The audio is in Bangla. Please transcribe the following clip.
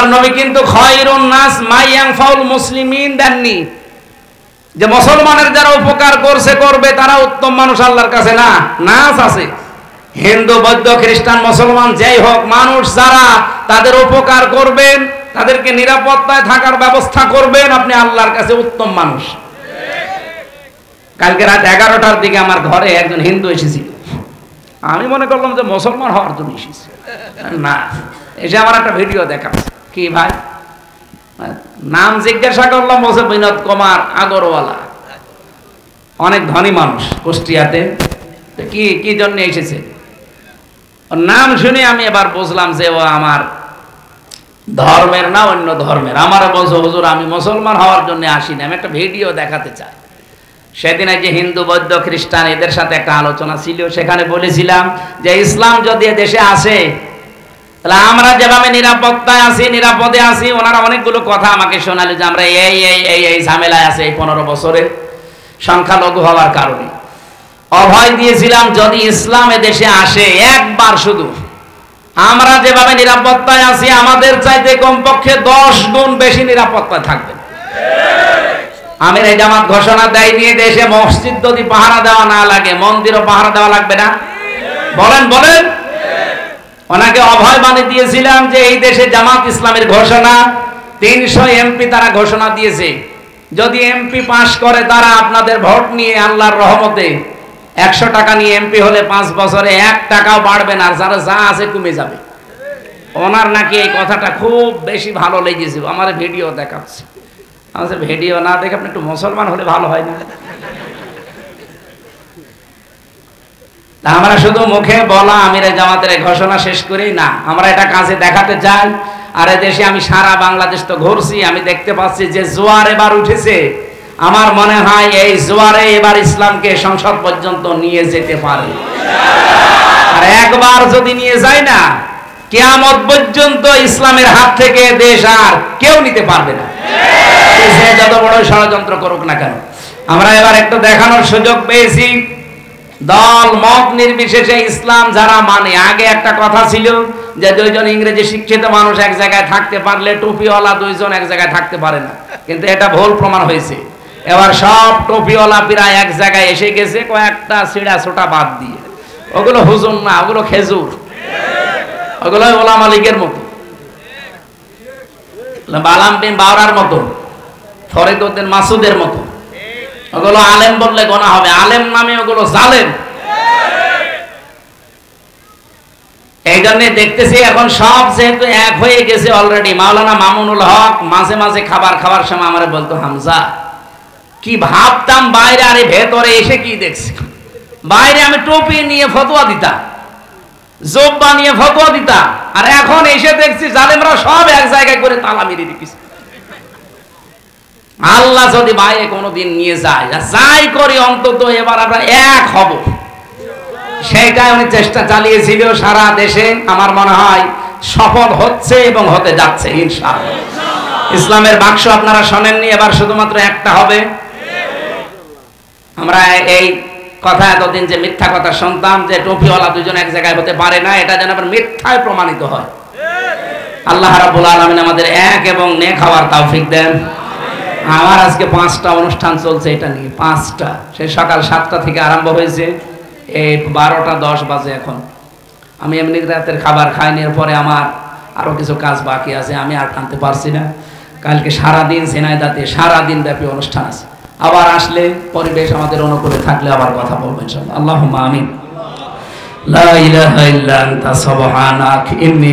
আল্লাহর নবী কিন্তু খায়রুন নাস মাইয়ানফাউল মুসলিমিন দেননি যে মুসলমানের যারা উপকার করছে করবে তারা উত্তম মানুষ আল্লাহর কাছে, না। নাস আছে, হিন্দু বৌদ্ধ খ্রিস্টান মুসলমান যেই হোক, মানুষ যারা তাদের উপকার করবেন, তাদেরকে নিরাপত্তায় থাকার ব্যবস্থা করবেন, আপনি আল্লাহর কাছে উত্তম মানুষ। কালকে রাত 11টার দিকে আমার ঘরে একজন হিন্দু এসেছিল। আমি মনে করলাম যে মুসলমান হওয়ার জন্য এসেছে, না, এসে আমার একটা ভিডিও দেখাচ্ছে। কি ভাই নাম জিজ্ঞাসা করলাম, বলছে বিনোদ কুমার আগরওয়ালা, অনেক ধনী মানুষ কুষ্টিয়াতে। কি কি জন্য এসেছে নাম শুনে আমি এবার বুঝলাম যে ও আমার ধর্মের না অন্য ধর্মের। আমার বলছে হুজুর আমি মুসলমান হওয়ার জন্য আসিনি, আমি একটা ভিডিও দেখাতে চাই। সেদিন যে হিন্দু বৌদ্ধ খ্রিস্টান এদের সাথে একটা আলোচনা ছিল, সেখানে বলেছিলাম যে ইসলাম যদি দেশে আসে তাহলে আমরা যেভাবে নিরাপত্তায় আছি, নিরাপদে আছি, ওনারা অনেকগুলো কথা আমাকে শোনালো যে আমরা এই এই এই এই ঝামেলায় আছে এই 15 বছরে সংখ্যালঘু হওয়ার কারণে। অভয় দিয়েছিলাম যদি ইসলাম দেশে আসে একবার শুধু, আমরা যেভাবে নিরাপত্তায় আছি আমাদের চাইতে কমপক্ষে 10 গুণ বেশি নিরাপত্তায় থাকবে। আমির এই জামাত ঘোষণা দেয় নিয়ে দেশে মসজিদ যদি পাহারা দেওয়া না লাগে, মন্দিরও পাহারা দেওয়া লাগবে না। বলেন বলেন। ওনাকে অভয় বাণী দিয়েছিলাম যে এই দেশে জামাত ইসলামের ঘোষণা 300 এমপি তারা ঘোষণা দিয়েছে, যদি এমপি পাস করে তারা আপনাদের ভোট নিয়ে আল্লাহর রহমতে 100 টাকা নিয়ে এমপি হলে 5 বছরে 1 টাকাও বাড়বে না, আর যারা যা আছে কমে যাবে। ওনার নাকি এই কথাটা খুব বেশি ভালো লেগেছিল, আমার ভিডিও দেখাচ্ছে। আমাদের ভিডিও না দেখে আপনি একটু মুসলমান হলে ভালো হয় না? আমরা শুধু মুখে বলা আমির জামাতের ঘোষণা শেষ করেই না, আমরা এটা কাজে দেখাতে চাই। আর দেশে আমি সারা বাংলাদেশ তো ঘুরছি, আমি দেখতে পাচ্ছি যে জোয়ার এবার উঠেছে। আমার মনে হয় এই জোয়ারে এবার ইসলামকে সংসদ পর্যন্ত নিয়ে যেতে পারে। আর একবার যদি নিয়ে যায় না, কিয়ামত পর্যন্ত ইসলামের হাত থেকে দেশ আর কেউ নিতে পারবে না, সে যত বড় ষড়যন্ত্র করুক না কেন। আমরা এবার একটু দেখানোর সুযোগ পেয়েছি, দল মত নির্বিশেষে ইসলাম যারা মানে। আগে একটা কথা ছিল যে 2 জন ইংরেজি শিক্ষিত মানুষ এক জায়গায় থাকতে পারলে টুপিওয়ালা 2 জন এক জায়গায় থাকতে পারে না, কিন্তু এটা ভুল প্রমাণ হয়েছে। এবার সব টুপিওয়ালা প্রায় এক জায়গায় এসে গেছে, কয়েকটা ছিঁড়া ছোটা বাদ দিয়ে। ওগুলো হুজুর না, ওগুলো খেজুর, ওগুলো ওলামা লীগের মতো, বালাম বিন বাওরার মতো, ফরিদ উদ্দিন মাসুদের মতো। ওগুলো আলেম বললে গোনা হবে, আলেম নামে ওগুলো জালেম। এই জন্য দেখতেছি এখন সব যেহেতু এক হয়ে গেছে অলরেডি। মাওলানা মামুনুল হক মাঝে মাঝে খাবার খাওয়ার সময় আমার বলতো, হামজা কি ভাবতাম বাইরে, আরে ভেতরে এসে কি দেখছি। বাইরে আমি টুপি নিয়ে ফতোয়া দিতাম, জোব্বা নিয়ে ফতোয়া দিতাম, আর এখন এসে দেখছি জালেমরা সব এক জায়গায় করে তালা মেরে দিচ্ছে। আল্লাহ যদি বাইরে কোনোদিন নিয়ে যায়, যাই করি অন্তত এবার আমরা এক হব, সেইটাই উনি চেষ্টা চালিয়েছিল সারা দেশে। আমার মনে হয় সফল হচ্ছে এবং হতে যাচ্ছে ইনশাআল্লাহ। ইসলামের বাক্স আপনারা শোনেননি, এবার শুধুমাত্র একটা হবে। আমরা এই কথা এতদিন যে মিথ্যা কথা শুনতাম যে টুপিওয়ালা 2 জন এক জায়গায় হতে পারে না, এটা যেন আবার মিথ্যায় প্রমাণিত হয়। আল্লাহ রাব্বুল আলামিন আমাদের এক এবং নেক হওয়ার তৌফিক দেন। আমার আজকে 5টা অনুষ্ঠান চলছে এটা নিয়ে, 5টা, সেই সকাল 7টা থেকে আরম্ভ হয়েছে, এই 12টা 10 বাজে এখন। আমি এমনি রাতের খাবার খাইনি, এরপরে আমার আরো কিছু কাজ বাকি আছে, আমি আর টানতে পারছি না। কালকে সারাদিন ঝিনাইদহে সারাদিন ব্যাপী অনুষ্ঠান আছে। আবার আসলে পরিবেশ আমাদের অনুকূলে থাকলে আবার কথা বলবো ইনশাআল্লাহ। আল্লাহুম্মা আমিন। লা ইলাহা ইল্লা আনতা সুবহানাক ইন্নী